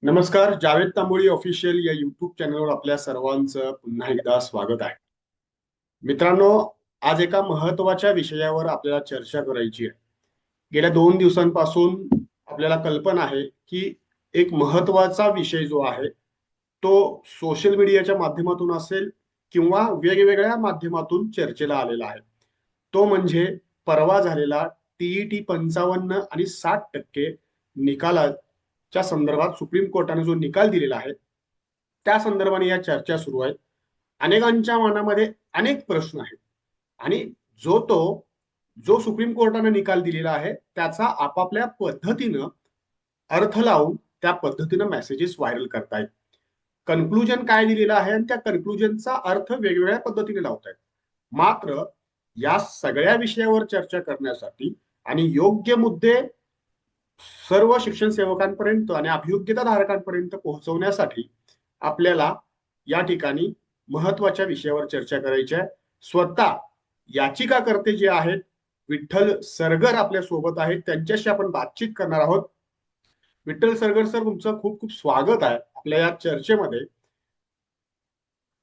नमस्कार. जावेद तांबोळी ऑफिशियल या युट्यूब चॅनलवर आपल्या सर्वांचं पुन्हा एकदा स्वागत आहे. मित्रांनो, आज एका महत्वाच्या विषयावर आपल्याला चर्चा करायची आहे. गेल्या 2 दिवसांपासून आपल्याला कल्पना आहे की एक महत्वाचा विषय जो आहे तो सोशल मीडियाच्या माध्यमातून असेल किंवा वेगवेगळ्या माध्यमातून चर्चेला आलेला आहे. तो म्हणजे परवा झालेला टीईटी 55 आणि 60% निकालाच्या संदर्भात सुप्रीम कोर्टाने जो निकाल दिलेला आहे त्या संदर्भाने या चर्चा सुरू आहेत. अनेकांच्या मनामध्ये अनेक प्रश्न आहेत आणि जो सुप्रीम कोर्टाने निकाल दिलेला आहे त्याचा आपापल्या पद्धतीनं अर्थ लावून त्या पद्धतीनं मेसेजेस व्हायरल करतायत. कन्क्लुजन काय दिलेलं आहे आणि त्या कन्क्लुजनचा अर्थ वेगवेगळ्या पद्धतीने लावतायत. मात्र या सगळ्या विषयावर चर्चा करण्यासाठी आणि योग्य मुद्दे सर्व शिक्षण सेवकांपर्यंत आणि अभियोग्यता धारकांपर्यंत पोहोचवण्यासाठी आपल्याला या ठिकाणी महत्वाच्या विषयावर चर्चा करायची आहे. स्वतः याचिकाकर्ते जे आहेत विठ्ठल सरगर आपल्या सोबत आहेत, त्यांच्याशी आपण बातचीत करणार आहोत. विठ्ठल सरगर सर, तुमचं खूप खूप स्वागत आहे आपल्या या चर्चेमध्ये.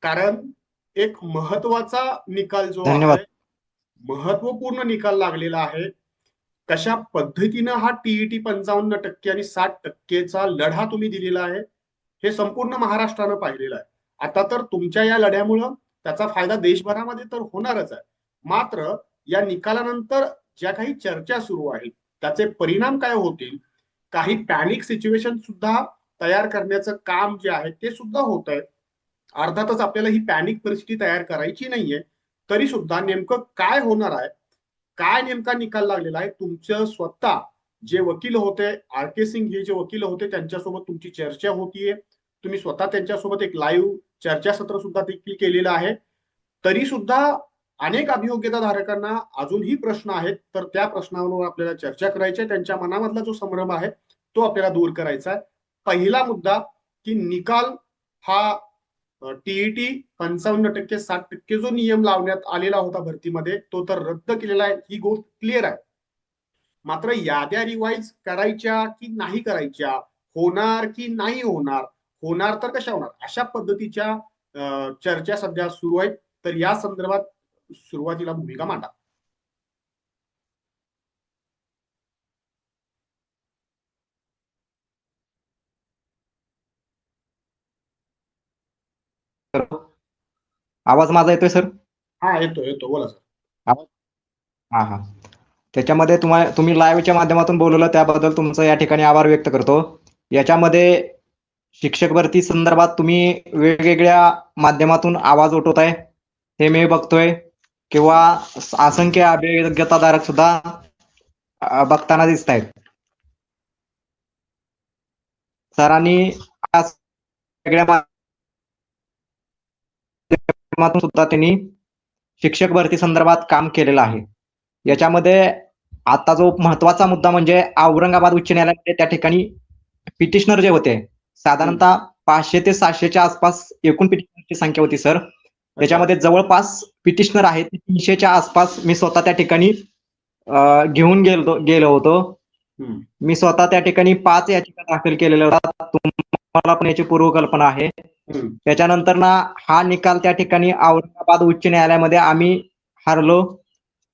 कारण एक महत्वाचा निकाल जो धन्यवाद. आहे, महत्वपूर्ण निकाल लागलेला आहे. कशा पद्धतीनं हा टीईटी 55% आणि 60%चा लढा तुम्ही दिलेला आहे हे संपूर्ण महाराष्ट्रानं पाहिलेलं आहे. आता तर तुमच्या या लढ्यामुळं त्याचा फायदा देशभरामध्ये तर होणारच आहे. मात्र या निकालानंतर ज्या काही चर्चा सुरू आहेत त्याचे परिणाम काय होतील, काही पॅनिक सिच्युएशन सुद्धा तयार करण्याचं काम जे आहे ते सुद्धा होत आहे. अर्थातच आपल्याला ही पॅनिक परिस्थिती तयार करायची नाहीये, तरी सुद्धा नेमकं काय होणार आहे, काय नेमका निकाल लागलेला आहे, तुमचं स्वतः जे वकील होते आर के सिंग हे जे वकील होते त्यांच्यासोबत तुमची चर्चा होतीये. तुम्ही स्वतः त्यांच्यासोबत एक लाईव्ह चर्चासत्र सुद्धा देखील केलेलं आहे. तरी सुद्धा अनेक अभियोग्यता धारकांना अजूनही प्रश्न आहेत, तर त्या प्रश्नांवर आपल्याला चर्चा करायची आहे. त्यांच्या मनामधला जो संभ्रम आहे तो आपल्याला दूर करायचा आहे. पहिला मुद्दा की निकाल हा टीईटी 55% 60% जो नियम लावण्यात आलेला होता भरतीमध्ये तो तर रद्द केलेला आहे, ही गोष्ट क्लिअर आहे. मात्र याद्या रिवाईज करायच्या की नाही करायच्या, होणार की नाही होणार, होणार तर कशा होणार, अशा पद्धतीच्या चर्चा सध्या सुरू आहेत. तर या संदर्भात सुरुवातीला भूमिका मांडा. आवाज माझा येतोय सर? हा, येतो येतो, बोला सर. आवाज हा हा त्याच्यामध्ये तुम्ही लाईव्हच्या माध्यमातून बोलवलं त्याबद्दल तुमचं या ठिकाणी आभार व्यक्त करतो. याच्यामध्ये शिक्षक भरती संदर्भात तुम्ही वेगवेगळ्या माध्यमातून आवाज उठवताय हे मी बघतोय, किंवा असंख्य अभियोग्यताधारक सुद्धा बघताना दिसत आहेत. सरांनी वेगळ्या माध्यमातून सुद्धा त्यांनी शिक्षक भरती संदर्भात काम केलेलं आहे. याच्यामध्ये आता जो महत्वाचा मुद्दा म्हणजे औरंगाबाद उच्च न्यायालयामध्ये त्या ठिकाणी पिटिशनर जे होते साधारणतः 500 ते 700च्या आसपास एकूण पिटिशनरची संख्या होती सर. त्याच्यामध्ये जवळपास पिटिशनर आहेत 300च्या आसपास मी स्वतः त्या ठिकाणी घेऊन गेलो होतो. मी स्वतः त्या ठिकाणी 5 याचिका दाखल केलेल्या होत्या. तुम्हाला पण याची पूर्वकल्पना आहे. त्याच्यानंतर ना हा निकाल त्या ठिकाणी औरंगाबाद उच्च न्यायालयामध्ये आम्ही हारलो.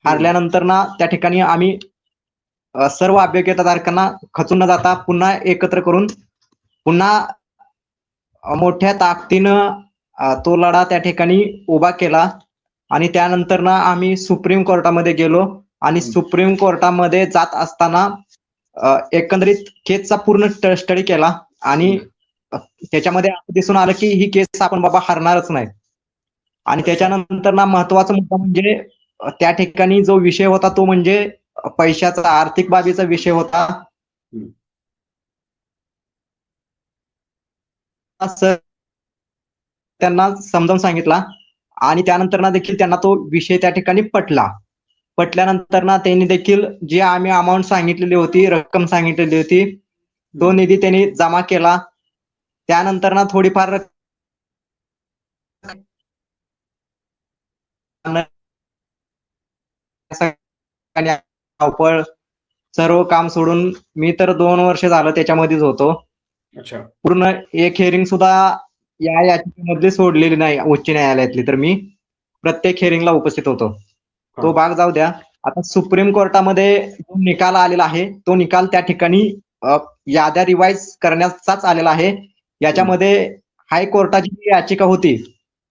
हारल्यानंतर ना त्या ठिकाणी आम्ही सर्व अभियोग्यताधारकांना खचून न जाता पुन्हा एकत्र करून पुन्हा मोठ्या ताकदीनं तो लढा त्या ठिकाणी उभा केला. आणि त्यानंतर ना आम्ही सुप्रीम कोर्टामध्ये गेलो आणि सुप्रीम कोर्टामध्ये जात असताना एकंदरीत केसचा पूर्ण स्टडी केला आणि त्याच्यामध्ये असं दिसून आलं की ही केस आपण बाबा हारणारच नाही. आणि त्याच्यानंतर ना महत्वाचा मुद्दा म्हणजे त्या ठिकाणी जो विषय होता तो म्हणजे पैशाचा, आर्थिक बाबीचा विषय होता. सर त्यांना समजावून सांगितला आणि त्यानंतर ना देखील त्यांना तो विषय त्या ठिकाणी पटला. पटल्यानंतर ना त्यांनी देखील जी आम्ही अमाऊंट सांगितलेली होती, रक्कम सांगितलेली होती, तो निधी त्यांनी जमा केला. त्यानंतर ना थोडीफार धावपळ सर्व काम सोडून मी तर 2 वर्ष झालं त्याच्यामध्येच होतो. अच्छा. पूर्ण एक हिअरिंग सुद्धा या याचिकेमधली सोडलेली नाही उच्च न्यायालयातली. तर मी प्रत्येक हिअरिंगला उपस्थित होतो. तो हा. भाग जाऊ द्या. आता सुप्रीम कोर्टामध्ये जो निकाल आलेला आहे तो निकाल त्या ठिकाणी याद्या रिवाईज करण्याचाच आलेला आहे. याच्यामध्ये हायकोर्टाची जी याचिका होती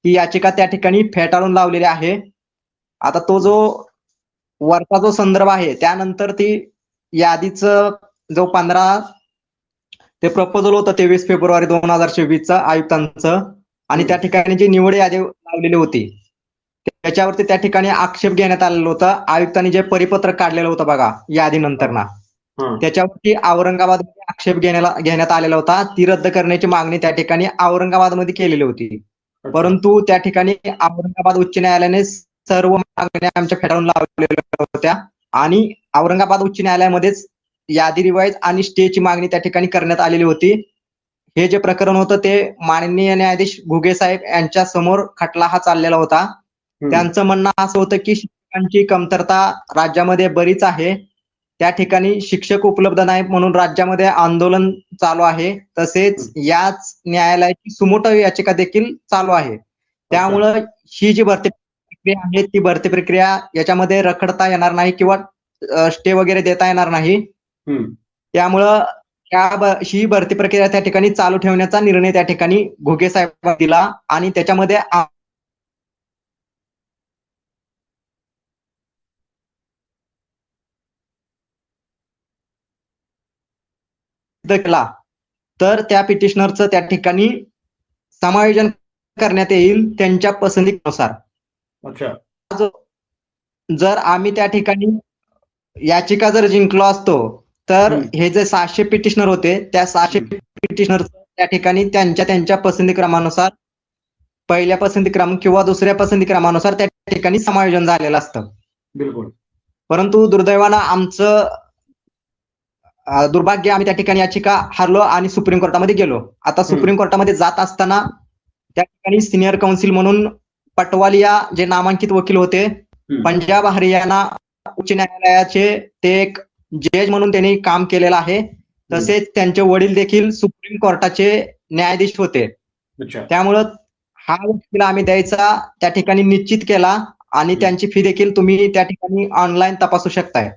ती याचिका त्या ठिकाणी फेटाळून लावलेली आहे. आता तो जो वरचा जो संदर्भ आहे त्यानंतर ती यादीचं जो 15 ते प्रपोजल होतं 23 फेब्रुवारी 2024चं आयुक्तांचं आणि त्या ठिकाणी जी निवड यादी लावलेली होती त्याच्यावरती त्या ठिकाणी आक्षेप घेण्यात आलेला होता. आयुक्तांनी जे परिपत्रक काढलेलं होतं बघा यादीनंतर ना त्याच्यावरती औरंगाबादमध्ये आक्षेप घेण्यात आलेला होता. ती रद्द करण्याची मागणी त्या ठिकाणी औरंगाबादमध्ये केलेली होती. परंतु त्या ठिकाणी औरंगाबाद उच्च न्यायालयाने सर्व मागण्या आमच्या फेटाळून लावलेल्या होत्या आणि औरंगाबाद उच्च न्यायालयामध्येच यादी रिवाईज आणि स्टेची मागणी त्या ठिकाणी करण्यात आलेली होती. हे जे प्रकरण होतं ते माननीय न्यायाधीश घुगे साहेब यांच्या समोर खटला हा चाललेला होता. त्यांचं म्हणणं असं होतं की शिक्षकांची कमतरता राज्यामध्ये बरीच आहे. त्या ठिकाणी शिक्षक उपलब्ध नाही म्हणून राज्यामध्ये आंदोलन चालू आहे. तसेच याच न्यायालयाची सुमोटो याचिका देखील चालू आहे. त्यामुळं ही जी भरती प्रक्रिया आहे ती भरती प्रक्रिया याच्यामध्ये रखडता येणार नाही किंवा स्टे वगैरे देता येणार नाही. त्यामुळं ही भरती प्रक्रिया त्या ठिकाणी चालू ठेवण्याचा निर्णय त्या ठिकाणी घुगे साहेब दिला आणि त्याच्यामध्ये केला तर त्या पिटिशनरचं त्या ठिकाणी समायोजन करण्यात येईल त्यांच्या पसंतीनुसार. जर आम्ही त्या ठिकाणी याचिका जर जिंकलो असतो तर हे जे 600 पिटिशनर होते त्या 600 पिटिशनर त्या ठिकाणी त्यांच्या पसंतीक्रमानुसार पहिल्या पसंतीक्रम किंवा दुसऱ्या पसंतीक्रमानुसार त्या ठिकाणी समायोजन झालेलं असतं. बिलकुल. परंतु दुर्दैवानं आमचं दुर्भाग्य आम्ही त्या ठिकाणी याचिका हारलो आणि सुप्रीम कोर्टामध्ये गेलो. आता सुप्रीम कोर्टामध्ये जात असताना त्या ठिकाणी सिनियर काउन्सिल म्हणून पटवालिया जे नामांकित वकील होते पंजाब हरियाणा उच्च न्यायालयाचे ते एक जज म्हणून त्यांनी काम केलेलं आहे. तसेच त्यांचे वडील देखील सुप्रीम कोर्टाचे न्यायाधीश होते. त्यामुळं हा वकील आम्ही द्यायचा त्या ठिकाणी निश्चित केला आणि त्यांची फी देखील तुम्ही त्या ठिकाणी ऑनलाईन तपासू शकताय.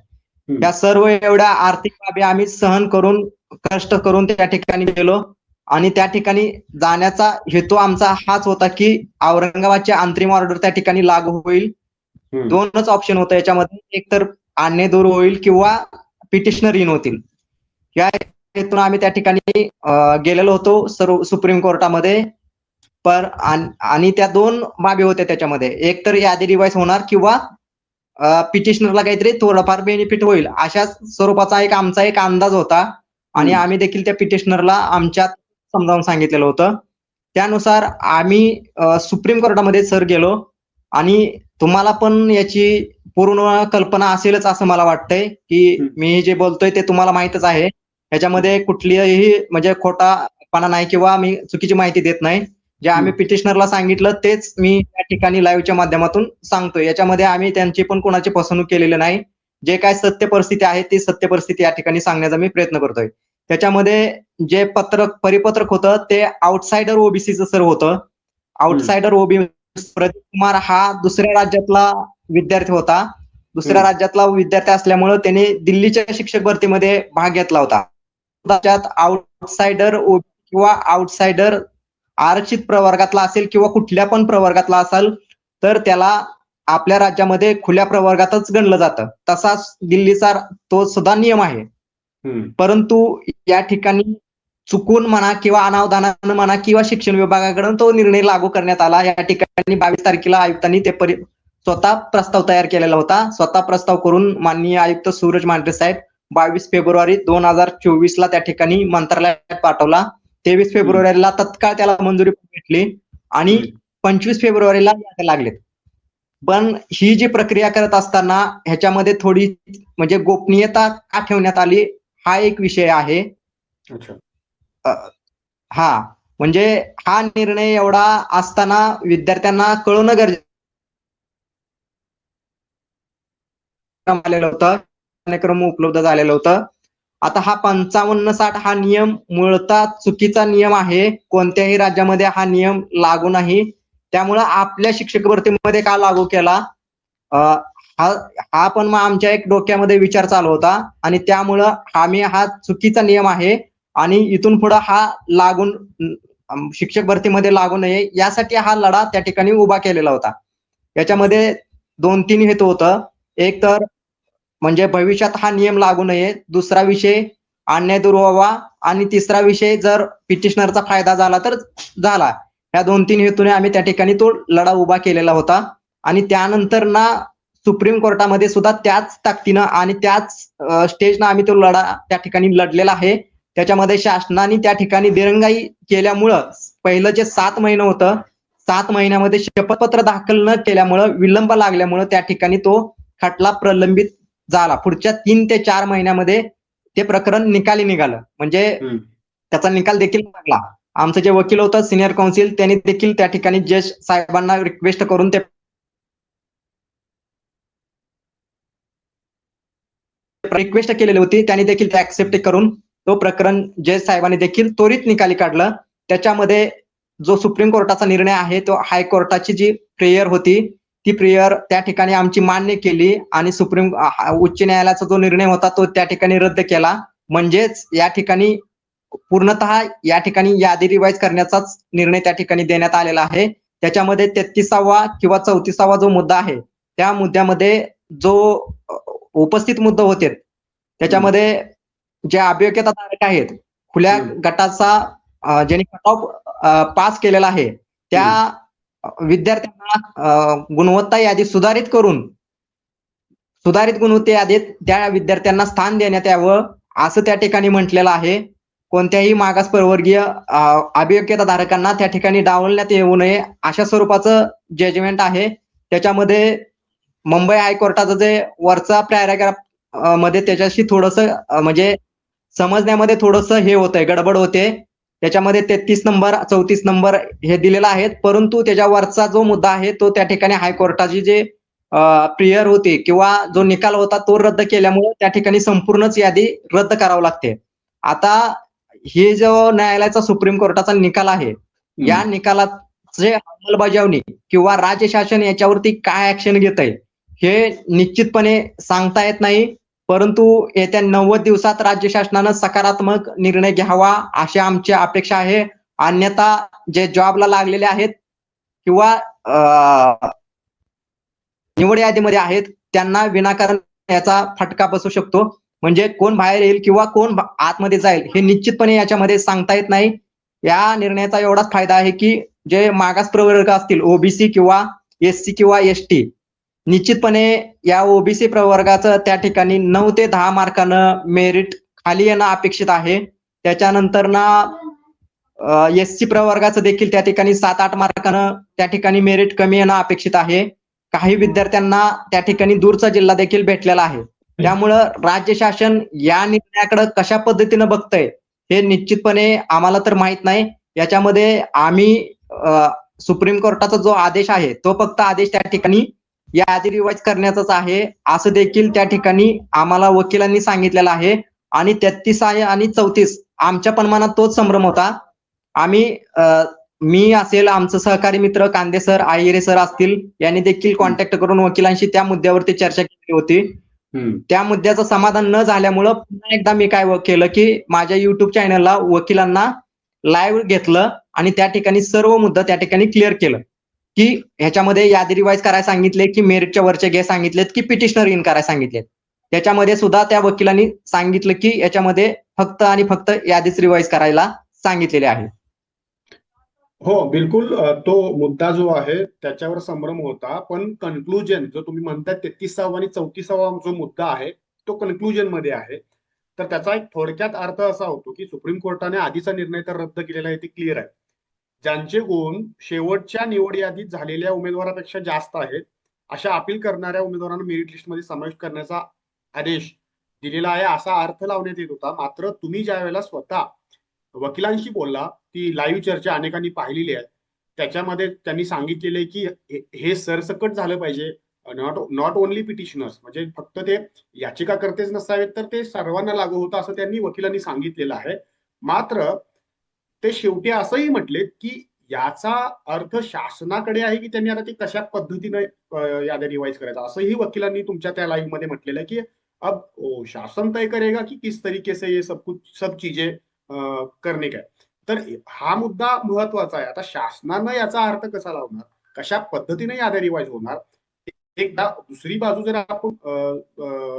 या सर्व एवढ्या आर्थिक बाबी आम्ही सहन करून कष्ट करून त्या ठिकाणी गेलो आणि त्या ठिकाणी जाण्याचा हेतू आमचा हाच होता की औरंगाबादची अंतरिम ऑर्डर त्या ठिकाणी लागू होईल. दोनच ऑप्शन होतं याच्यामध्ये, एक तर आणणे दूर होईल किंवा पिटिशनर इन होतील. या हेतून आम्ही त्या ठिकाणी गेलेलो होतो सर्व सुप्रीम कोर्टामध्ये. आणि त्या 2 बाबी होत्या त्याच्यामध्ये, एक तर यादी रिवाईज होणार किंवा पिटिशनरला काहीतरी थोडंफार बेनिफिट होईल अशा स्वरूपाचा आमचा एक अंदाज होता आणि आम्ही देखील त्या पिटिशनरला आमच्यात समजावून सांगितलेलं होतं. त्यानुसार आम्ही सुप्रीम कोर्टामध्ये सर गेलो आणि तुम्हाला पण याची पूर्ण कल्पना असेलच असं मला वाटतंय की मी जे बोलतोय ते तुम्हाला माहितच आहे. याच्यामध्ये कुठलीही म्हणजे खोटापणा नाही किंवा मी चुकीची माहिती देत नाही. जे आम्ही पिटिशनरला सांगितलं तेच मी त्या ठिकाणी लाईव्हच्या माध्यमातून सांगतोय. याच्यामध्ये आम्ही त्यांची पण कोणाची फसवणूक केलेली नाही. जे काय सत्य परिस्थिती आहे ती सत्य परिस्थिती या ठिकाणी सांगण्याचा मी प्रयत्न करतोय. त्याच्यामध्ये जे परिपत्रक होतं ते आउटसाइडर ओबीसीचं सर होतं. आउटसाइडर ओबीसी प्रदीप कुमार हा दुसऱ्या राज्यातला विद्यार्थी होता. दुसऱ्या राज्यातला विद्यार्थी असल्यामुळे त्याने दिल्लीच्या शिक्षक भरतीमध्ये भाग घेतला होता. त्याच्यात आउटसाइडर ओबीसी किंवा आउटसाइडर आरक्षित प्रवर्गातला असेल किंवा कुठल्या पण प्रवर्गातला असेल तर त्याला आपल्या राज्यामध्ये खुल्या प्रवर्गातच गणलं जातं. तसाच दिल्लीचा तो सुद्धा नियम आहे. परंतु या ठिकाणी चुकून म्हणा किंवा अनावधानानं म्हणा किंवा शिक्षण विभागाकडून तो निर्णय लागू करण्यात आला. या ठिकाणी 22 तारखेला आयुक्तांनी ते स्वतः प्रस्ताव तयार केलेला होता. स्वतः प्रस्ताव करून माननीय आयुक्त सूरज मांढरे साहेब 22 फेब्रुवारी 2024ला त्या ठिकाणी मंत्रालयात पाठवला. 23 फेब्रुवारीला तत्काळ त्याला मंजुरी भेटली आणि 25 फेब्रुवारीला लागलेत. पण ही जी प्रक्रिया करत असताना ह्याच्यामध्ये थोडी म्हणजे गोपनीयता का ठेवण्यात आली हा एक विषय आहे. हा म्हणजे हा निर्णय एवढा असताना विद्यार्थ्यांना कळणं गरजेचं आलेलं होतं, कार्यक्रम उपलब्ध झालेलं होतं आता हा 55-60 हा नियम मूळतः चुकीचा नियम आहे. कोणत्याही राज्यामध्ये हा नियम लागू नाही. त्यामुळं आपल्या शिक्षक भरतीमध्ये का लागू केला? हा हा पण मग आमच्या एक डोक्यामध्ये विचार चालू होता आणि त्यामुळं हा चुकीचा नियम आहे आणि इथून पुढे हा लागून शिक्षक भरतीमध्ये लागू नये यासाठी हा लढा त्या ठिकाणी उभा केलेला होता. याच्यामध्ये 2-3 हेतू होतं. एक तर म्हणजे भविष्यात हा नियम लागू नये. दुसरा विषय अन्याय दूर व्हावा आणि तिसरा विषय जर पिटिशनरचा फायदा झाला तर झाला. या 2-3 हेतूने आम्ही त्या ठिकाणी तो लढा उभा केलेला होता आणि त्यानंतर ना सुप्रीम कोर्टामध्ये सुद्धा त्याच ताकदीनं आणि त्याच स्टेजनं आम्ही तो लढा त्या ठिकाणी लढलेला आहे. त्याच्यामध्ये शासनाने त्या ठिकाणी दिरंगाई केल्यामुळं पहिलं जे 7 महिने होतं, 7 महिन्यामध्ये शपथपत्र दाखल न केल्यामुळं विलंब लागल्यामुळं त्या ठिकाणी तो खटला प्रलंबित झाला. पुढच्या 3 ते 4 महिन्यामध्ये ते प्रकरण निकाली निघालं. म्हणजे त्याचा निकाल देखील लागला. आमचं जे वकील होतं सिनियर काउन्सिल त्यांनी देखील त्या ठिकाणी जज साहेबांना रिक्वेस्ट करून ते रिक्वेस्ट केलेली होती. त्यांनी देखील ते ऍक्सेप्ट करून तो प्रकरण जज साहेबांनी देखील त्वरित निकाली काढलं. त्याच्यामध्ये जो सुप्रीम कोर्टाचा निर्णय आहे तो हायकोर्टाची जी प्रेयर होती ती प्रेयर त्या ठिकाणी आमची मान्य केली आणि उच्च न्यायालयाचा जो निर्णय होता तो त्या ठिकाणी रद्द केला. म्हणजेच या ठिकाणी पूर्णतः या ठिकाणी यादी रिवाईज करण्याचाच निर्णय त्या ठिकाणी देण्यात आलेला आहे. त्याच्यामध्ये 33वा किंवा 34वा जो मुद्दा आहे त्या मुद्द्यामध्ये जो उपस्थित मुद्दे होते त्याच्यामध्ये जे अभियोग्यताधारक आहेत खुल्या गटाचा ज्यांनी कट ऑफ पास केलेला आहे त्या विद्यार्थ्यांना गुणवत्ता यादी सुधारित गुणवत्ता यादीत त्या विद्यार्थ्यांना स्थान देण्यात यावं असं त्या ठिकाणी म्हटलेलं आहे. कोणत्याही मागास प्रवर्गीय अभियोग्यताधारकांना त्या ठिकाणी डावलण्यात येऊ नये अशा स्वरूपाचं जजमेंट आहे. त्याच्यामध्ये मुंबई हायकोर्टाचं जे वरचा पॅराग्राफ मध्ये त्याच्याशी थोडंसं म्हणजे समजण्यामध्ये थोडंसं हे होतंय, गडबड होते. त्याच्यामध्ये 33 नंबर 34 नंबर हे दिलेला आहे, परंतु त्याच्यावरचा जो मुद्दा आहे तो त्या ठिकाणी हायकोर्टाची जे प्रेयर होती किंवा जो निकाल होता तो रद्द केल्यामुळे त्या ठिकाणी संपूर्णच यादी रद्द करावं लागते. आता हे जो न्यायालयाचा सुप्रीम कोर्टाचा निकाल आहे या निकालाचे अंमलबजावणी किंवा राज्य शासन याच्यावरती काय ऍक्शन घेत आहे हे निश्चितपणे सांगता येत नाही. परंतु येत्या 90 दिवसात राज्य शासनानं सकारात्मक निर्णय घ्यावा अशी आमची अपेक्षा आहे. अन्यथा जे जॉबला लागलेले आहेत किंवा निवड यादीमध्ये आहेत त्यांना विनाकारण याचा फटका बसू शकतो. म्हणजे कोण बाहेर येईल किंवा कोण आतमध्ये जाईल हे निश्चितपणे याच्यामध्ये सांगता येत नाही. या निर्णयाचा एवढाच फायदा आहे की जे मागास प्रवर्ग असतील ओबीसी किंवा एससी किंवा एसटी निश्चितपणे या ओबीसी प्रवर्गाचं त्या ठिकाणी 9 ते 10 मार्कानं मेरिट खाली येणं अपेक्षित आहे. त्याच्यानंतर ना एससी प्रवर्गाचं देखील त्या ठिकाणी 7-8 मार्कानं त्या ठिकाणी मेरिट कमी येणं अपेक्षित आहे. काही विद्यार्थ्यांना त्या ठिकाणी दूरचा जिल्हा देखील भेटलेला आहे. त्यामुळं राज्य शासन या निर्णयाकडे कशा पद्धतीनं बघतंय हे निश्चितपणे आम्हाला तर माहित नाही. याच्यामध्ये आम्ही सुप्रीम कोर्टाचा जो आदेश आहे तो फक्त आदेश त्या ठिकाणी यादी रिवाईज करण्याचाच आहे असं देखील त्या ठिकाणी आम्हाला वकिलांनी सांगितलेलं आहे. आणि 33 आणि 34 आमच्या पण मनात तोच संभ्रम होता. आम्ही मी असेल आमचं सहकारी मित्र कांदे सर आहिरे सर असतील यांनी देखील कॉन्टॅक्ट करून वकिलांशी त्या मुद्द्यावरती चर्चा केली होती. त्या मुद्द्याचं समाधान न झाल्यामुळं पुन्हा एकदा मी काय केलं की माझ्या युट्यूब चॅनलला वकिलांना लाईव्ह घेतलं आणि त्या ठिकाणी सर्व मुद्दा त्या ठिकाणी क्लिअर केलं की ह्याच्यामध्ये यादी रिवाईज करायला सांगितले की मेरिटच्या वरचे घे सांगितलेत की पिटिशनर इन करायला सांगितलेत. त्याच्यामध्ये सुद्धा त्या वकिलांनी सांगितलं की याच्यामध्ये फक्त आणि फक्त यादीच रिवाईज करायला सांगितलेले आहे. हो बिलकुल. तो मुद्दा जो आहे त्याच्यावर संभ्रम होता, पण कन्क्लुजन जो तुम्ही म्हणताय 33वा आणि 34वा जो मुद्दा आहे तो कन्क्लुजन मध्ये आहे. तर त्याचा एक थोडक्यात अर्थ असा होतो की सुप्रीम कोर्टाने आधीचा निर्णय तर रद्द केलेला आहे ते क्लिअर आहे. ज्यांचे गुण शेवटच्या निवड यादीत झालेल्या उमेदवारापेक्षा जास्त आहेत अशा अपील करणाऱ्या उमेदवारांना मेरिट लिस्टमध्ये समाविष्ट करण्याचा आदेश दिलेला आहे असा अर्थ लावण्यात येत होता. मात्र तुम्ही ज्या वेळेला स्वतः वकिलांशी बोलला, ती लाईव्ह चर्चा अनेकांनी पाहिलेली आहे, त्याच्यामध्ये त्यांनी सांगितलेले की हे सरसकट झालं पाहिजे, नॉट ओनली पिटिशनर्स, म्हणजे फक्त ते याचिकाकर्तेच नसावेत तर ते सर्वांना लागू होतं असं त्यांनी वकिलांनी सांगितलेलं आहे. मात्र ते शेवटी असंही म्हटले की याचा अर्थ शासनाकडे आहे की त्यांनी आता ते कशा पद्धतीने याद्या रिवाइज करायचा, असंही वकिलांनी तुमच्या त्या लाईव्ह मध्ये म्हटलेलं आहे की अब शासन तय करेगा कि किस तरीके से ये सब चीजें करने का. तर हा मुद्दा महत्वाचा आहे. आता शासनानं याचा अर्थ कसा लावणार, कशा पद्धतीने याद्या रिवाइज होणार. एकदा दुसरी बाजू जर आपण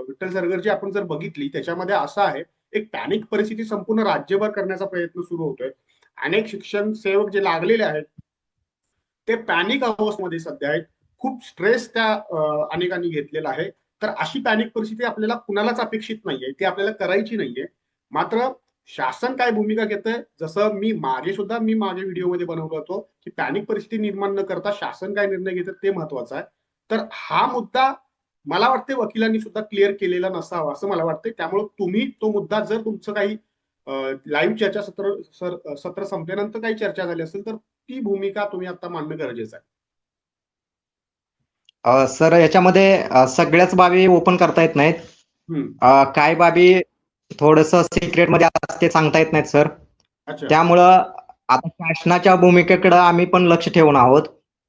विठ्ठल सरगरची आपण जर बघितली, त्याच्यामध्ये असं आहे, एक पॅनिक परिस्थिती संपूर्ण राज्यभर करण्याचा प्रयत्न सुरू होतोय. अनेक शिक्षण सेवक जे लागलेले आहेत ते पॅनिक अवस्थेमध्ये सध्या आहेत. खूप स्ट्रेस त्या अनेकांनी घेतलेला आहे. तर अशी पॅनिक परिस्थिती आपल्याला कुणालाच अपेक्षित नाहीये, ती आपल्याला करायची नाहीये. मात्र शासन काय भूमिका घेतंय, जसं मी माझ्या व्हिडिओमध्ये बनवलं होतं की पॅनिक परिस्थिती निर्माण न करता शासन काय निर्णय घेतं ते महत्वाचं आहे. तर हा मुद्दा मला वाटते वकिलांनी सुद्धा क्लिअर केलेला नसावा असं मला वाटतंय. त्यामुळे तुम्ही तो मुद्दा, जर तुमचं काही लाईव्ह चर्चा सत्र संपल्यानंतर काही चर्चा झाली असेल तर ती भूमिका तुम्ही आता मांडणं गरजेचं आहे. सर याच्यामध्ये सगळ्याच बाबी ओपन करता येत नाहीत. काय बाबी थोडस सिक्रेट मध्ये असते, सांगता येत नाहीत सर. अच्छा. त्यामुळं आता शासनाच्या भूमिकेकडे आम्ही पण लक्ष ठेवून आहोत.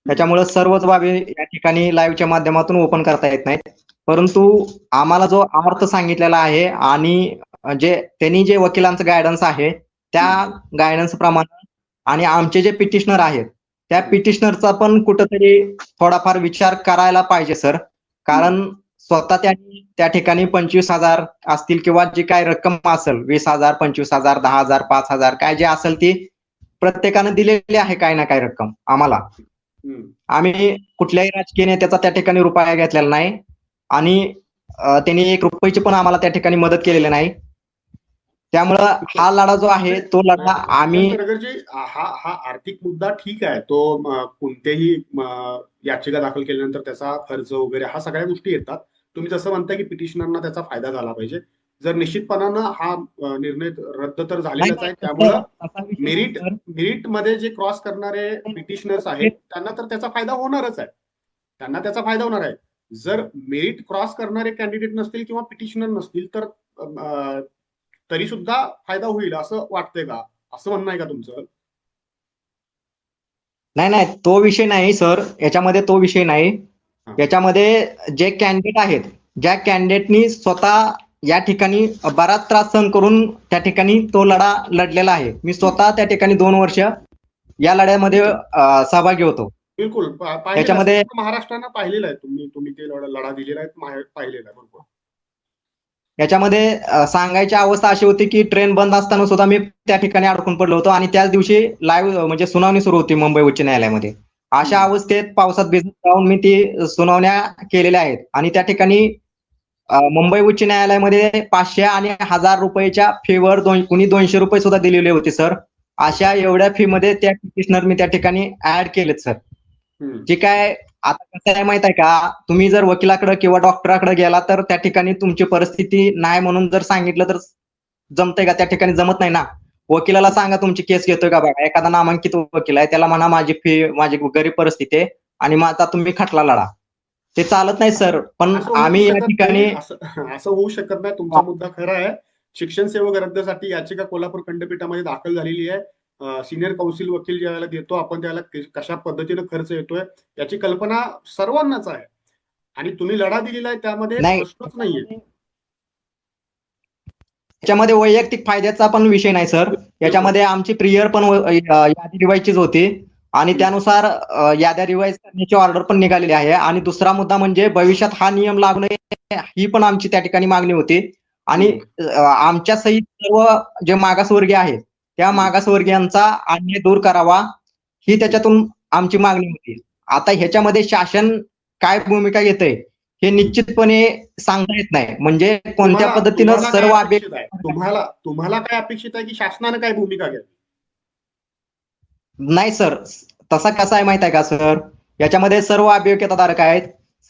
त्याच्यामुळे सर्वच बाबी या ठिकाणी लाईव्हच्या माध्यमातून ओपन करता येत नाहीत. परंतु आम्हाला जो अर्थ सांगितलेला आहे आणि त्यांनी जे वकिलांचं गायडन्स आहे त्या गायडन्स प्रमाणे आणि आमचे जे पिटिशनर आहेत त्या पिटिशनरचा पण कुठंतरी थोडाफार विचार करायला पाहिजे सर. कारण स्वतः त्यांनी त्या ठिकाणी 25,000 असतील किंवा जी काय रक्कम असेल, 20,000, 25,000, 10,000, 5,000 काय जे असेल ती प्रत्येकानं दिलेली आहे काय ना काय रक्कम आम्हाला. आम्ही कुठल्याही राजकीय नेत्याचा त्या ठिकाणी रुपया घेतलेला नाही आणि त्यांनी 1 रुपयाची पण आम्हाला त्या ठिकाणी मदत केलेली नाही. त्यामुळं हा लढा जो आहे तो लढा आम्ही हा आर्थिक मुद्दा ठीक आहे, तो कोणतेही याचिका दाखल केल्यानंतर त्याचा खर्च वगैरे हा सगळ्या गोष्टी येतात. तुम्ही जसं म्हणताय की पिटिशनरना त्याचा फायदा झाला पाहिजे, जर निश्चितपणानं हा निर्णय रद्द तर झालेलाच आहे. त्यामुळं मेरिट मध्ये जे क्रॉस करणारे पिटिशनर्स आहेत त्यांना तर त्याचा फायदा होणारच आहे. त्यांना त्याचा फायदा होणार आहे. जर मेरिट क्रॉस करणारे कॅन्डिडेट नसतील किंवा पिटिशनर नसतील तर तरी सुद्धा फायदा होईल असं वाटतंय का, असं म्हणणं आहे का तुमचं? नाही, तो विषय नाही सर. याच्यामध्ये तो विषय नाही. याच्यामध्ये जे कॅन्डिडेट आहेत, ज्या कॅन्डिडेटनी स्वतः या ठिकाणी बराच त्रास सहन करून त्या ठिकाणी तो लढा लढलेला आहे. मी स्वतः त्या ठिकाणी 2 वर्ष या लढ्यामध्ये सहभागी होतो. बिलकुल. त्याच्यामध्ये महाराष्ट्रानं पाहिलेलं आहे, तुम्ही ते लढा दिलेला आहे, पाहिलेला आहे. बरोबर. याच्यामध्ये सांगायची अवस्था अशी होती की ट्रेन बंद असताना सुद्धा मी त्या ठिकाणी अडकून पडलो होतो आणि त्याच दिवशी लाईव्ह म्हणजे सुनावणी सुरू होती मुंबई उच्च न्यायालयामध्ये. अशा अवस्थेत पावसात भिजत जाऊन मी ती सुनावण्या केलेल्या आहेत आणि त्या ठिकाणी मुंबई उच्च न्यायालयामध्ये 500 आणि 1000 रुपयाच्या फीवर कुणी 200 रुपये सुद्धा दिलेले होते सर. अशा एवढ्या फी मध्ये त्या पिटिशनर मी त्या ठिकाणी ऍड केलेत सर. जे काय आता कसं आहे माहित आहे का, तुम्ही जर वकिलाकडे किंवा डॉक्टराकडे गेला तर त्या ठिकाणी तुमची परिस्थिती नाही म्हणून जर सांगितलं तर जमतंय का? त्या ठिकाणी जमत नाही ना. वकिलाला सांगा तुमची केस घेतोय का बघा. एखादा नामांकित वकील आहे त्याला म्हणा माझी फी, माझी गरीब परिस्थिती आहे आणि माझा तुम्ही खटला लढा. ते चालत नाही सर. पण आम्ही या ठिकाणी असं होऊ शकत नाही. तुमचा मुद्दा खरा आहे. शिक्षण सेवक रद्दसाठी याचिका कोल्हापूर खंडपीठामध्ये दाखल झालेली आहे. सिनियर कौन्सिल वकील ज्यावेळेला देतो आपण त्यावेळेला कशा पद्धतीने खर्च येतोय याची कल्पना सर्वांनाच आहे आणि तुम्ही लढा दिलेला आहे त्यामध्ये प्रश्नच नाहीये. याच्यामध्ये वैयक्तिक फायद्याचा पण विषय नाही सर. याच्यामध्ये आमची प्रियर पण यादी रिवाईजचीच होती आणि त्यानुसार याद्या रिवाईज करण्याची ऑर्डर पण निघालेली आहे. आणि दुसरा मुद्दा म्हणजे भविष्यात हा नियम लागू नये ही पण आमची त्या ठिकाणी मागणी होती आणि आमच्या सहित सर्व जे मागासवर्गीय आहेत त्या मागासवर्गीयांचा अन्याय दूर करावा ही त्याच्यातून आमची मागणी होती. आता ह्याच्यामध्ये शासन काय भूमिका घेतंय हे निश्चितपणे सांगता येत नाही. म्हणजे कोणत्या पद्धतीनं सर्व तुम्हाला काय अपेक्षित आहे की शासनाने काय भूमिका घ्यावी? नाही सर, तसा कसा आहे माहित आहे का सर, याच्यामध्ये सर्व अभियोग्यताधारक आहेत.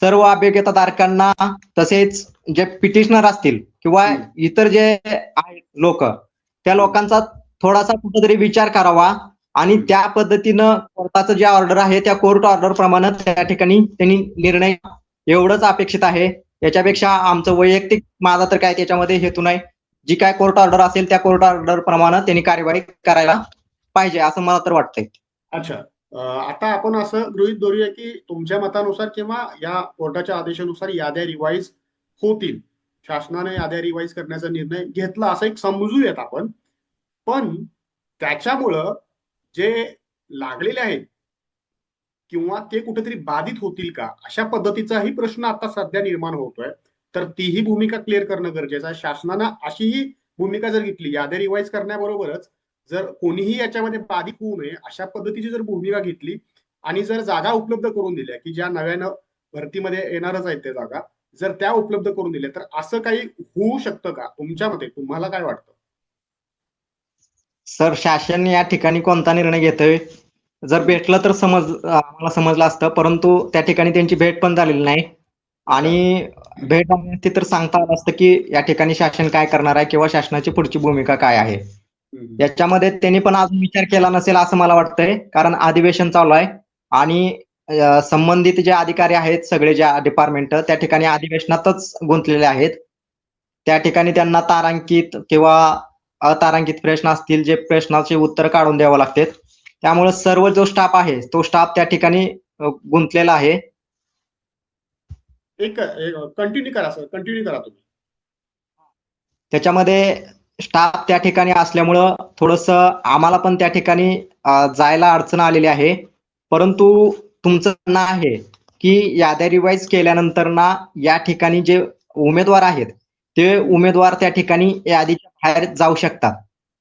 सर्व अभियोग्यताधारकांना तसेच जे पिटिशनर असतील किंवा इतर जे आहेत लोक, त्या लोकांचा थोडासा कुठेतरी विचार करावा आणि त्या पद्धतीनं कोर्टाचं जे ऑर्डर आहे त्या कोर्ट ऑर्डर प्रमाणे त्या ठिकाणी त्यांनी निर्णय एवढंच अपेक्षित आहे. याच्यापेक्षा आमचं वैयक्तिक माझा तर काय त्याच्यामध्ये हेतू नाही. जी काय कोर्ट ऑर्डर असेल त्या कोर्ट ऑर्डर प्रमाणे त्यांनी कार्यवाही करायला पाहिजे असं मला तर वाटतंय. अच्छा. आता आपण असं गृहीत धरूया की तुमच्या मतानुसार किंवा या कोर्टाच्या आदेशानुसार याद्या रिवाईज होतील, शासनाने याद्या रिवाईज करण्याचा निर्णय घेतला असं एक समजूयात आपण. पण त्याच्यामुळं जे लागलेले आहेत किंवा ते कुठेतरी बाधित होतील का, अशा पद्धतीचाही प्रश्न आता सध्या निर्माण होतोय. तर तीही भूमिका क्लिअर करणं गरजेचं आहे. शासनानं अशीही भूमिका जर घेतली, याद्या रिवाईज करण्याबरोबरच जर कोणीही याच्यामध्ये बाधित होऊ नये अशा पद्धतीची जर भूमिका घेतली आणि जर जागा उपलब्ध करून दिल्या की ज्या नव्यानं भरतीमध्ये येणारच आहेत त्या जागा, जर त्या उपलब्ध करून दिल्या तर असं काही होऊ शकतं का? तुमच्या मते तुम्हाला काय वाटतं? सर, शासन या ठिकाणी कोणता निर्णय घेतोय जर भेटलं तर आम्हाला समजलं असतं, परंतु त्या ठिकाणी त्यांची भेट पण झालेली नाही. आणि भेट झाली असती तर सांगता आलं असतं की या ठिकाणी शासन काय करणार आहे किंवा शासनाची पुढची भूमिका काय आहे. याच्यामध्ये त्यांनी पण अजून विचार केला नसेल असं मला वाटतंय, कारण अधिवेशन चालू आहे आणि संबंधित जे अधिकारी आहेत सगळे ज्या डिपार्टमेंट त्या ठिकाणी अधिवेशनातच गुंतलेले आहेत. त्या ठिकाणी त्यांना तारांकित किंवा अतारांकित प्रश्न असतील जे प्रश्नाचे उत्तर काढून द्यावं लागते. त्यामुळे सर्व जो स्टाफ आहे तो स्टाफ त्या ठिकाणी गुंतलेला आहे. एक कंटिन्यू करा सर, कंटिन्यू करा तुम्ही. त्याच्यामध्ये स्टाफ त्या ठिकाणी असल्यामुळं थोडंसं आम्हाला पण त्या ठिकाणी जायला अडचण आलेली आहे. परंतु तुमचं म्हणणं आहे की याद्या रिवाईज केल्यानंतर ना या ठिकाणी जे उमेदवार आहेत ते उमेदवार त्या ठिकाणी यादीच्या बाहेर जाऊ शकतात.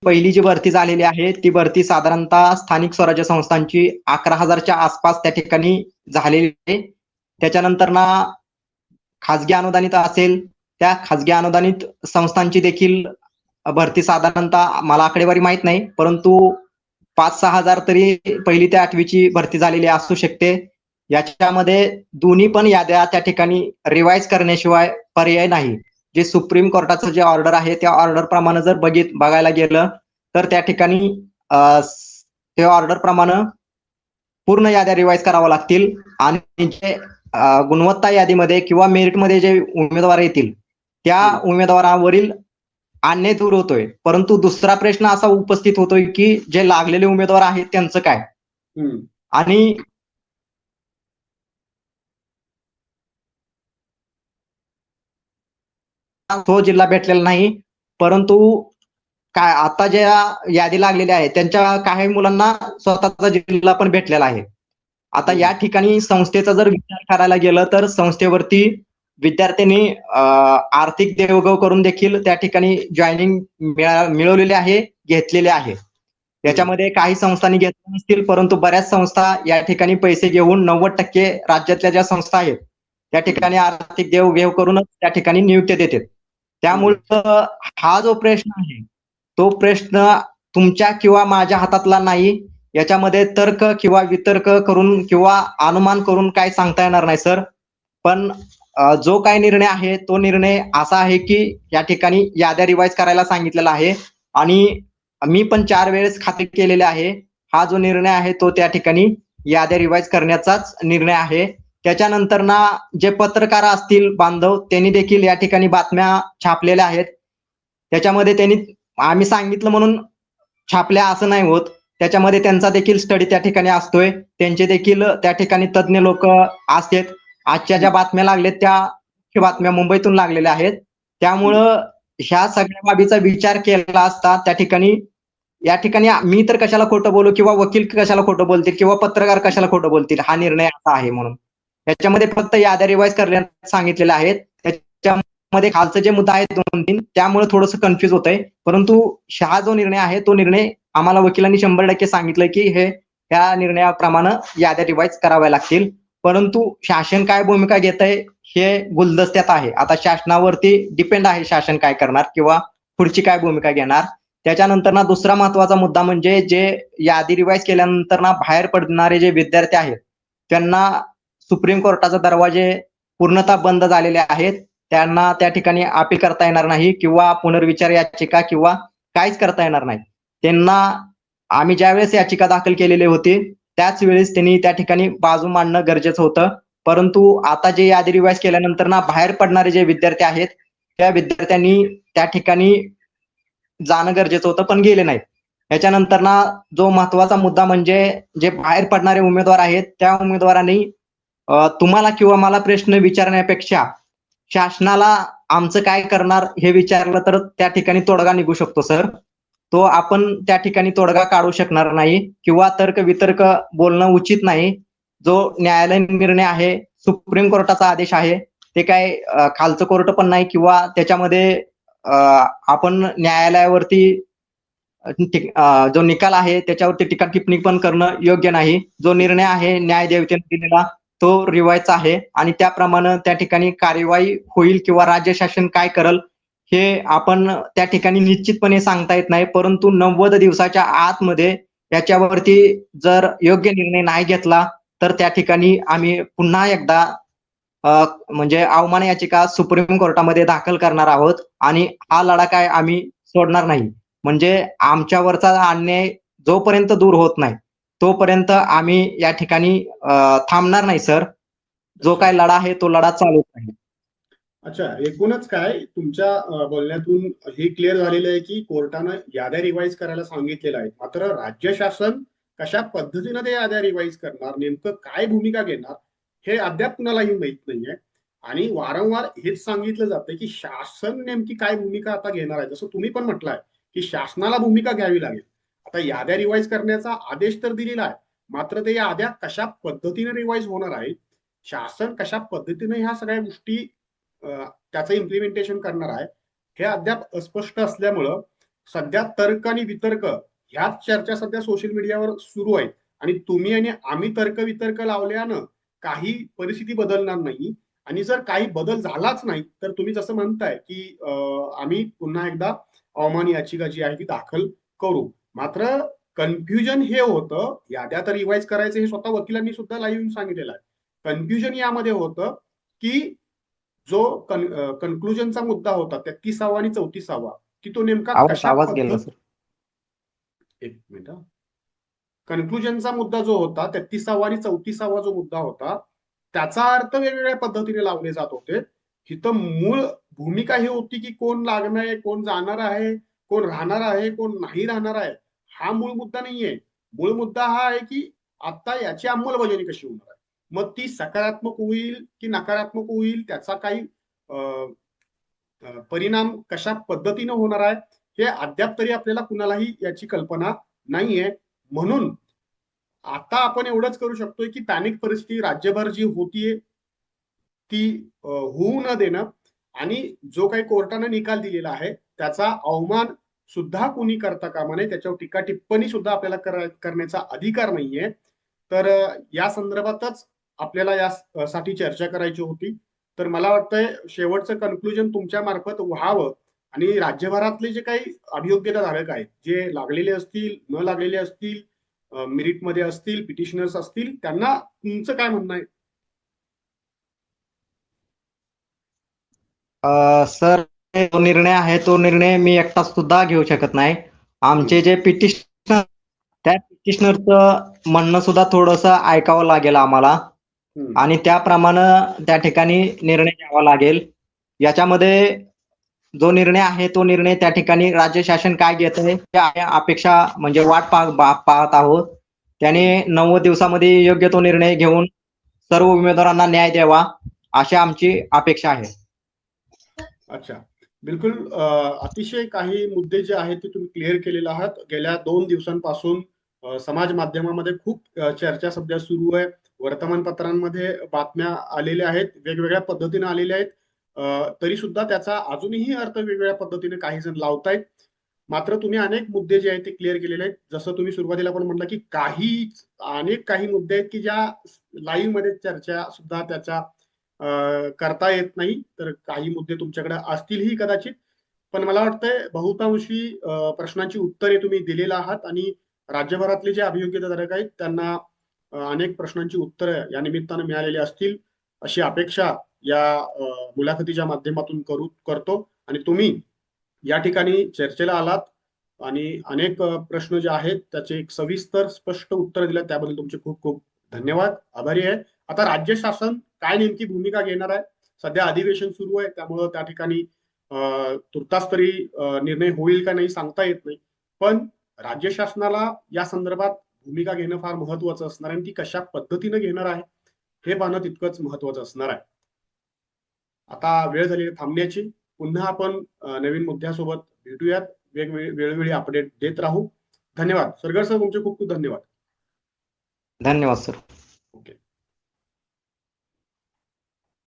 पहिली जी भरती झालेली आहे ती भरती साधारणतः स्थानिक स्वराज्य संस्थांची 11,000च्या आसपास त्या ठिकाणी झालेली आहे. त्याच्यानंतर ना खाजगी अनुदानित असेल त्या खाजगी अनुदानित संस्थांची देखील भरती साधारणतः मला आकडेवारी माहित नाही, परंतु 5-6 हजार तरी पहिली ते 8वीची भरती झालेली असू शकते. याच्यामध्ये दोन्ही पण याद्या त्या ठिकाणी रिवाईज करण्याशिवाय पर्याय नाही. जे सुप्रीम कोर्टाचं जे ऑर्डर आहे त्या ऑर्डर प्रमाणे जर बघायला गेलं तर त्या ठिकाणी ते ऑर्डर प्रमाणे पूर्ण याद्या रिवाईज कराव्या लागतील आणि जे गुणवत्ता यादीमध्ये किंवा मेरिटमध्ये जे उमेदवार येतील त्या उमेदवारावरील अन्याय दूर होतोय. परंतु दुसरा प्रश्न असा उपस्थित होतोय की जे लागलेले उमेदवार आहेत त्यांचं काय. आणि तो जिल्हा भेटलेला नाही, परंतु काय आता ज्या यादी लागलेल्या आहेत त्यांच्या काही मुलांना स्वतःचा जिल्हा पण भेटलेला आहे. आता या ठिकाणी संस्थेचा जर विचार करायला गेलं तर संस्थेवरती विद्यार्थ्यांनी आर्थिक देवघेव करून देखील त्या ठिकाणी जॉईनिंग मिळवलेली आहे, घेतलेले आहे. याच्यामध्ये काही संस्थांनी घेतले नसतील, परंतु बऱ्याच संस्था या ठिकाणी पैसे घेऊन 90% राज्यातल्या ज्या संस्था आहेत त्या ठिकाणी आर्थिक देवघेव करूनच त्या ठिकाणी नियुक्ती देतात. त्यामुळं हा जो प्रश्न आहे तो प्रश्न तुमच्या किंवा माझ्या हातातला नाही. याच्यामध्ये तर्क किंवा वितर्क करून किंवा अनुमान करून काय सांगता येणार नाही सर. पण जो काय निर्णय आहे तो निर्णय असा आहे की या ठिकाणी याद्या रिवाईज करायला सांगितलेला आहे आणि मी पण 4 वेळेस खात्री केलेले आहे. हा जो निर्णय आहे तो त्या ठिकाणी याद्या रिवाईज करण्याचाच निर्णय आहे. त्याच्यानंतर ना जे पत्रकार असतील बांधव त्यांनी देखील या ठिकाणी बातम्या छापलेल्या आहेत. त्याच्यामध्ये त्यांनी आम्ही सांगितलं म्हणून छापल्या असं नाही होत. त्याच्यामध्ये त्यांचा देखील स्टडी त्या ठिकाणी असतोय. त्यांचे देखील त्या ठिकाणी तज्ञ लोक असतात. आजच्या ज्या बातम्या लागल्यात त्या बातम्या मुंबईतून लागलेल्या आहेत. त्यामुळं ह्या सगळ्या बाबीचा विचार केला असता त्या ठिकाणी या ठिकाणी मी तर कशाला खोटं बोलू किंवा वकील कशाला खोटं बोलतील किंवा पत्रकार कशाला खोटं बोलतील, हा निर्णय असा आहे म्हणून. त्याच्यामध्ये फक्त याद्या रिवाईज करण्यात सांगितलेल्या आहेत. त्याच्यामध्ये खालचं जे मुद्दा आहे 2-3 त्यामुळे थोडंसं कन्फ्युज होतंय. परंतु हा जो निर्णय आहे तो निर्णय आम्हाला वकिलांनी 100% सांगितलं की ह्या निर्णयाप्रमाणे याद्या रिवाईज कराव्या लागतील. परंतु शासन काय भूमिका घेत आहे हे गुलदस्त्यात आहे. आता शासनावरती डिपेंड आहे शासन काय करणार किंवा पुढची काय भूमिका घेणार. त्याच्यानंतर ना दुसरा महत्वाचा मुद्दा म्हणजे जे यादी रिवाईज केल्यानंतर ना बाहेर पडणारे जे विद्यार्थी आहेत त्यांना सुप्रीम कोर्टाचे दरवाजे पूर्णतः बंद झालेले आहेत. त्यांना त्या ठिकाणी अपील करता येणार नाही किंवा पुनर्विचार याचिका किंवा काहीच करता येणार नाही. त्यांना आम्ही ज्यावेळेस याचिका दाखल केलेली होती त्याच वेळेस त्यांनी त्या ठिकाणी बाजू मांडणं गरजेचं होतं. परंतु आता जे यादी रिवाईज केल्यानंतर ना बाहेर पडणारे जे विद्यार्थी आहेत त्या विद्यार्थ्यांनी त्या ठिकाणी जाणं गरजेचं होतं पण गेले नाहीत. याच्यानंतर ना जो महत्वाचा मुद्दा म्हणजे जे बाहेर पडणारे उमेदवार आहेत त्या उमेदवारांनी तुम्हाला किंवा मला प्रश्न विचारण्यापेक्षा शासनाला आमचं काय करणार हे विचारलं तर त्या ठिकाणी तोडगा निघू शकतो सर. तो आपण त्या ठिकाणी तोडगा काढू शकणार नाही किंवा तर्क वितर्क बोलणं उचित नाही. जो न्यायालयीन निर्णय आहे, सुप्रीम कोर्टाचा आदेश आहे, ते काय खालचं कोर्ट पण नाही किंवा त्याच्यामध्ये आपण न्यायालयावरती जो निकाल आहे त्याच्यावरती टीका टिप्पणी पण करणं योग्य नाही. जो निर्णय आहे न्यायदेवतेने दिलेला तो रिवायचा आहे आणि त्याप्रमाणे त्या ठिकाणी कार्यवाही होईल किंवा राज्य शासन काय करल हे आपण त्या ठिकाणी निश्चितपणे सांगता येत नाही. परंतु 90 दिवसाच्या आतमध्ये याच्यावरती जर योग्य निर्णय नाही घेतला तर त्या ठिकाणी आम्ही पुन्हा एकदा म्हणजे अवमान याचिका सुप्रीम कोर्टामध्ये दाखल करणार आहोत आणि हा लढा काय आम्ही सोडणार नाही. म्हणजे आमच्यावरचा अन्याय जोपर्यंत दूर होत नाही तोपर्यंत आम्ही या ठिकाणी थांबणार नाही सर. जो काय लढा आहे तो लढा चालूच आहे. अच्छा, एकूणच काय तुमच्या बोलण्यातून हे क्लिअर झालेलं आहे की कोर्टानं याद्या रिवाईज करायला सांगितलेलं आहे, मात्र राज्य शासन कशा पद्धतीनं ते याद्या रिवाईज करणार, नेमकं काय भूमिका घेणार हे अद्याप कुणालाही माहित नाहीये. आणि वारंवार हेच सांगितलं जातंय की शासन नेमकी काय भूमिका आता घेणार आहे. जसं तुम्ही पण म्हटलंय की शासनाला भूमिका घ्यावी लागेल. आता याद्या रिवाईज करण्याचा आदेश तर दिलेला आहे, मात्र ते याद्या कशा पद्धतीने रिवाईज होणार आहे, शासन कशा पद्धतीने ह्या सगळ्या गोष्टी त्याचं इम्प्लिमेंटेशन करणार आहे हे अद्याप अस्पष्ट असल्यामुळं सध्या तर्क आणि वितर्क ह्याच चर्चा सध्या सोशल मीडियावर सुरू आहेत. आणि तुम्ही आणि आम्ही तर्क वितर्क लावल्यानं काही परिस्थिती बदलणार नाही. आणि जर काही बदल झालाच नाही तर तुम्ही जसं म्हणताय की आम्ही पुन्हा एकदा अवमान याचिका जी आहे ती दाखल करू. मात्र कन्फ्युजन हे होतं, याद्या तर रिवाईज करायचं हे स्वतः वकिलांनी सुद्धा लाईव्ह सांगितलेलं आहे. कन्फ्युजन यामध्ये होतं की जो कन्क्लुजनचा मुद्दा होता 33वा आणि 34वा की तो नेमका कशा आवाज गेला पद्धत सर. एक मिनिट. कन्क्लुजनचा मुद्दा जो होता 33वा आणि 34वा जो मुद्दा होता त्याचा अर्थ वेगवेगळ्या पद्धतीने लावले जात होते. इथं मूळ भूमिका ही होती की कोण लागणार आहे, कोण जाणार आहे, कोण राहणार आहे, कोण नाही राहणार आहे. हा मूळ मुद्दा नाहीये. मूळ मुद्दा हा आहे की आता याची अंमलबजावणी कशी होणार आहे, मग ती सकारात्मक होईल की नकारात्मक होईल, त्याचा काही परिणाम कशा पद्धतीने होणार आहे हे अद्याप तरी आपल्याला कुणालाही याची कल्पना नाहीये. म्हणून आता आपण एवढंच करू शकतोय की पॅनिक परिस्थिती राज्यभर जी होतीये ती होऊ न देणं आणि जो काही कोर्टानं निकाल दिलेला आहे त्याचा अवमान सुद्धा कुणी करता कामा नये, त्याच्यावर टीका टिप्पणी सुद्धा आपल्याला करण्याचा अधिकार नाहीये. तर या संदर्भातच आपल्याला यासाठी चर्चा करायची होती. तर मला वाटतंय शेवटचं कन्क्लुजन तुमच्या मार्फत व्हावं आणि राज्यभरातले जे काही अभियोग्यताधारक आहेत, जे लागलेले असतील, न लागलेले असतील, मेरिटमध्ये असतील, पिटिशनर्स असतील, त्यांना तुमचं काय म्हणणं आहे? सर जो निर्णय आहे तो निर्णय मी एकटा सुद्धा घेऊ शकत नाही. आमचे जे पिटिशनर त्या पिटिशनरचं म्हणणं सुद्धा थोडंसं ऐकावं लागेल आम्हाला आणि त्याप्रमाणे त्या ठिकाणी निर्णय घ्यावा लागेल. याच्यामध्ये जो निर्णय आहे तो निर्णय त्या ठिकाणी राज्य शासन काय घेत आहे त्या अपेक्षा म्हणजे वाट पाहत आहोत. त्याने 90 दिवसामध्ये योग्य तो निर्णय घेऊन सर्व उमेदवारांना न्याय द्यावा अशी आमची अपेक्षा आहे. अच्छा, बिलकुल. अतिशय काही मुद्दे जे आहेत ते तुम्ही क्लिअर केलेले आहात. गेल्या 2 दिवसांपासून समाज माध्यमामध्ये खूप चर्चा सध्या सुरू आहे. वर्तमानपत्रांमध्ये बातम्या आलेल्या आहेत, वेगवेगळ्या पद्धतीने आलेल्या आहेत. तरी सुद्धा त्याचा अजूनही अर्थ वेगवेगळ्या पद्धतीने काही जण लावतायत. मात्र तुम्ही अनेक मुद्दे जे आहेत ते क्लिअर केलेले आहेत. जसं तुम्ही सुरुवातीला पण म्हटलं की काही मुद्दे आहेत की ज्या लाईव्ह मध्ये चर्चा सुद्धा त्याच्या करता येत नाही. तर काही मुद्दे तुमच्याकडे असतीलही कदाचित, पण मला वाटतंय बहुतांशी प्रश्नांची उत्तरे तुम्ही दिलेली आहात आणि राज्यभरातले जे अभियोग्यताधारक आहेत त्यांना अनेक प्रश्नांची उत्तरं या निमित्तानं मिळालेली असतील अशी अपेक्षा या मुलाखतीच्या माध्यमातून करतो. आणि तुम्ही या ठिकाणी चर्चेला आलात आणि अनेक प्रश्न जे आहेत त्याचे एक सविस्तर स्पष्ट उत्तर दिलं, त्याबद्दल तुमचे खूप खूप धन्यवाद, आभारी आहे. आता राज्य शासन काय नेमकी भूमिका घेणार आहे? सध्या अधिवेशन सुरू आहे, त्यामुळं त्या ठिकाणी तुर्तास तरी निर्णय होईल का नाही सांगता येत नाही. पण राज्य शासनाला या संदर्भात भूमिका घेणं फार महत्वाचं असणार आहे आणि ती कशा पद्धतीनं घेणार आहे हे पाहणं तितकंच महत्वाचं असणार आहे. आता वेळ झाली आहे थांबण्याची. पुन्हा आपण नवीन मुद्द्यासोबत भेटूयात. वेळोवेळी अपडेट देत राहू. धन्यवाद. सरगर सर, तुमचे खूप खूप धन्यवाद. धन्यवाद सर. ओके.